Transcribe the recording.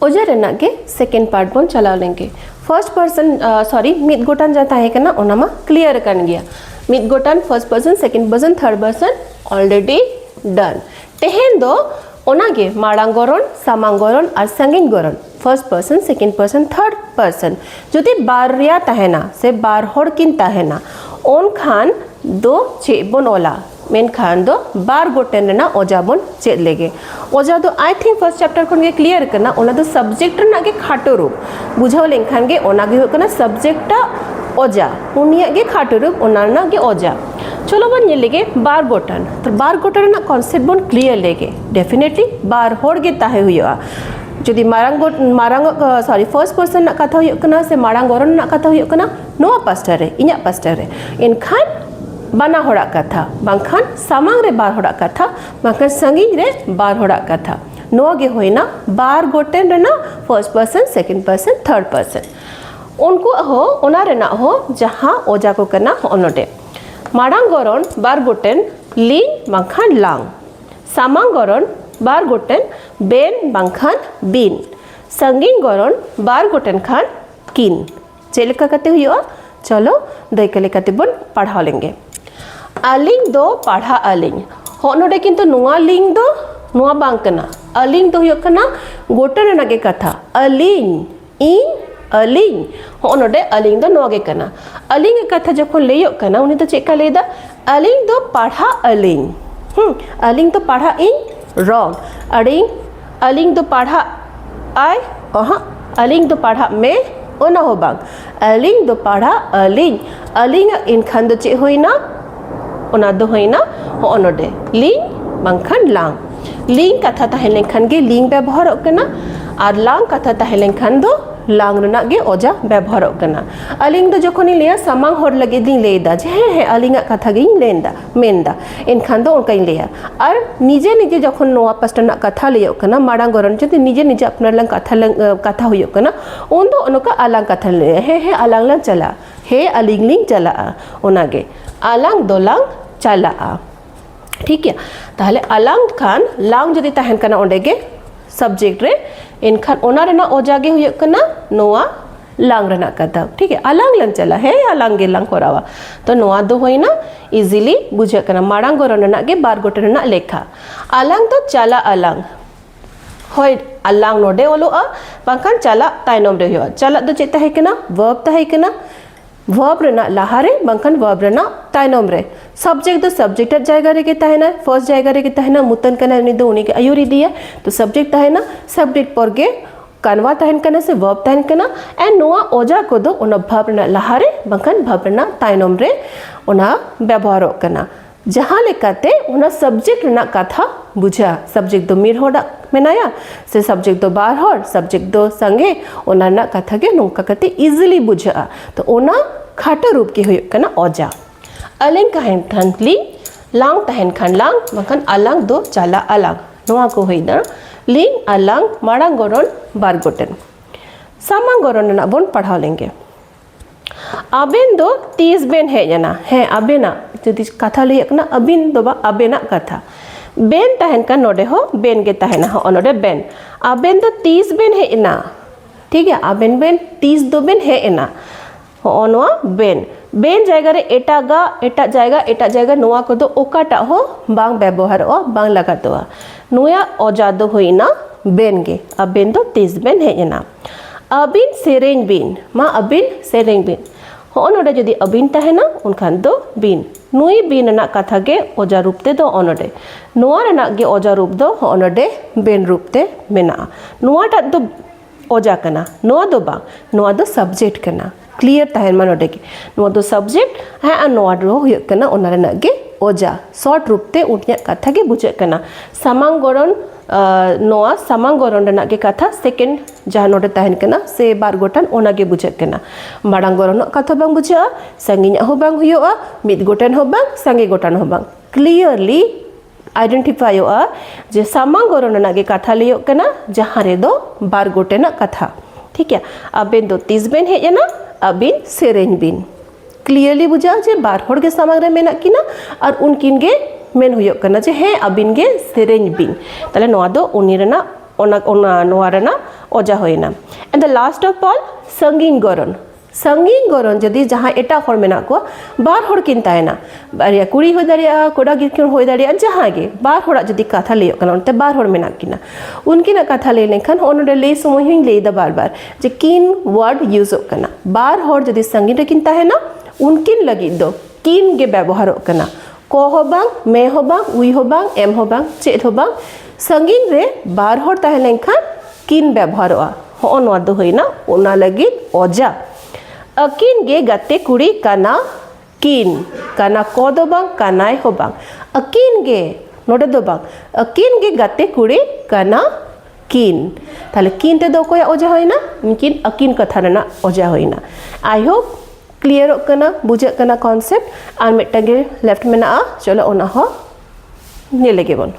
ओजा रेना के second part बन चलाव लेंगे फर्स्ट पर्सन सॉरी मिद गोटान जा ताहे कना ओनामा क्लियर कर गया मिद गोटान first person second person third person already done तेहेन दो ओनागे माड़ांग गरण सामांग गरण और संगीन गरण first person second person third person जुदी बारिया ताहेना से बार हर किन ताहेना ओन खान दो चे बन ओला मेन खान दो बार गोटेन रेना ओजा बन चेद लेगे ओजा दो आई थिंक फर्स्ट चैप्टर खन गे क्लियर करना ओना दो सब्जेक्ट रेना गे खाटो रूप बुझाव लेनखान गे ओना गे होकना सब्जेक्ट ओजा उनिया गे खाटो रूप ओना ना गे ओजा चलो बन ये लेगे बार गोटन तो बार गोटन ना कॉन्सेप्ट बन क्लियर लेगे डेफिनेटली बार होड़ गे ताहे हुआ जुदी मारांग सॉरी फर्स्ट पर्सन ना कथा हुआ कना से मारांग गरण ना कथा हुआ कना नोआ पास्टर रे इन्या पास्टर रे इनखान बाना होड़ा कथा बांखान सामांग रे बार होड़ा कथा बांखान संगीन रे बार होड़ा कथा नोआ गे होइना बार गोटेन रे ना first person second person third person उनको हो ओना रे ना हो जहां ओजा को कना ओनोटे माड़ांग गरण बार गोटेन लिन बांखान लांग सामांग गरण बार गोटेन बेन बांखान बिन संगीन गरण बार गोटेन खान किन चेलेका कते हुआ चलो दैका लेकाते बन पढ़ा लेंगे अलिंग दो पढ़ा अलिंग हो नोडे किंतु नुआ लिंग दो नुआ बांग कना अलिंग दो हुआ कना गोटे रेना गे कथा अलिंग इन अलिंग हो नोडे अलिंग दो नुआ गे कना अलिंग कथा जखन लेयो कना उनी तो चेका लेदा अलिंग दो पढ़ा अलिंग अलिंग तो पढ़ा इन रॉन्ग अलिंग दो पढ़ा आय अलिंग दो पढ़ा में ओना हो बांग अलिंग दो पढ़ा अलिंग इन खान दो चे होइना ओना दो होइना हो ओनोडे लिंग बांखान लांग लिंग कथा ताहे लेनखान गे लिंग व्यवहार कना और लांग कथा ताहे लेनखान दो लांग रेना गे ओजा व्यवहार कना अलिंग दो जखोनी लेया सामांग होर लगे दिन लेदा जे हे अलिंगा कथा गे लेंदा मेनदा इनखान दो उनका लेया और निजे निजे जखन नोआ पास्टना कथा लेयो कना माड़ांग गरण जदि निजे निजे अपना लंग कथा हुयो कना उन दो उनका अलांग कथा ले हे अलांग ला चला हे अलिंग लिंग चला ओनागे अलांग दो लांग चला ठीक है ताहले अलांग खान लांग जदि ताहेन कना ओंडे गे सब्जेक्ट रे इनखान ओना रेना ओजागे हुयो कना नोआ लांग रेना कथा ठीक है अलांग लन चला है अलांग गे लांग कोरावा तो नोआ दो होइना इजीली बुझे कना माड़ांग गरण रेना गे बार गोटे रेना लेखा अलांग तो चला अलांग होय अलांग नोडे ओलोआ बांखान चला ताइनोम रे हुआ चला दो चेता है कना वर्ब ताहे कना वर्ब रेना लाहारे बांखान वर्ब रेना ताइनोम रे सब्जेक्ट दो सब्जेक्ट जायगा रे के ताहेना फर्स्ट जायगा रे के ताहेना मुतन कना उनी दो उनी के आयुरी दिया तो सब्जेक्ट ताहेना सब्जेक्ट पर गे कानवा ताहेन कना से वर्ब ताहेन कना एंड नोआ ओजा को दो ओना भाब रेना लाहारे बांखान भाब रेना ताइनोम रे ओना व्यवहार कना जहां लेकाते ओना सब्जेक्ट रेना कथा बुझा सब्जेक्ट दो मिर होड़ा मेनाया से सब्जेक्ट दो बार हर सब्जेक्ट दो संगे ओना ना कथा गे नोंका कते इजीली बुझा तो ओना खाटा रूप के हुयो कना ओजा अलिंग काहेन खान लिंग लांग ताहेन खान लांग बांखान अलांग दो चला अलांग नोआ को होइना लिंग अलांग माड़ांग गरण बार गोटेन सामांग गरण ना बन पढ़ा लेंगे अबेन दो 30 बेन है जना है अबेना जदि कथा ले कना अबिन दो बा अबेना कथा बेन ताहेन का नोडे हो बेन गे ताहेना हो ओनोडे बेन अबेन दो 30 बेन है इना ठीक है अबेन बेन 30 दो बेन है इना हो ओनोआ बेन बेन जायगा रे एटा जायगा नोआ को दो ओकाटा हो बांग व्यवहार ओ बांग लगातोआ नोया ओजा दो होइना बेन गे अबेन दो 30 बेन है इना अबिन सेरेंग बिन मा अबिन सेरेंग बिन हो ओनोडे जदि अबिन ताहेना उनखान दो बिन नुई बिन ना कथा गे ओजा रूप ते दो ओनोडे नोआ रेना गे ओजा रूप दो हो ओनोडे बेन रूप ते मेना नोआटा दो ओजा कना नोआ दो बा नोआ दो सब्जेक्ट कना क्लियर ताहेन मा नोडे गे नोआ दो सब्जेक्ट है नोआ दो हुयो कना ओना रेना गे ओजा शॉर्ट रूप ते उनिया कथा गे बुझे कना सामांग गरण नोआ सामांग गरण रेना गे कथा सेकेंड जहां नोडे ताहेन कना से बार गोटान ओना गे बुझे कना माड़ांग गरण कथा बांग बुझा संगिना हो बांग हुयोआ मिद गोटान हो बांग संगे गोटान हो बांग क्लियरली आइडेंटिफाई होआ जे सामांग गरण रेना गे कथा लियो कना जहां रे दो बार गोटेना कथा ठीक है अबेन दो 30 बेन है ना अबिन सेरेंग बिन क्लियरली बुझा जे बार होड़ गे सामांग रे मेना किना और उनकिन गे मेन हुयो कना जे हे अबिन गे सेरेंग बिन ताले नोआ दो उनी रेना ओना नोआ Raina oja hoina. And the last of all, sangin goron. संगीन गरन जदि जहाँ एटा हर मेना को बार हर किन तायना बारिया कुड़ी हो दारिया कोड़ा गिरकिन हो दारिया जहाँ गे बार हर जदि कथा ले कना उनते बार हर मेना किना उनकिन कथा ले लेखन ओनडे ले समय हिं ले दा बार जे किन वर्ड यूज कना बार हर जदि संगीन रे किन ताहेना उनकिन लगी दो किन गे व्यवहार कना को हो बांग मे हो बांग उई हो बांग एम हो बांग चेत हो बांग संगीन रे बार हर ताहे लेखन किन व्यवहारवा हो नवा दो होइना ओना लगी ओजा अकिन गे गते कुड़ी कना किन कना को दो बांग कनाय हो बांग अकिन गे नोडे दो बांग अकिन गे गते कुड़ी कना किन ताले किन ते दो कोया ओजा होइना मिकिन अकिन कथा रेना ओजा होइना आई होप क्लियर कना बुझे कना कॉन्सेप्ट आर मिटगे लेफ्ट में ना चलो ओना हो ने लेगे बन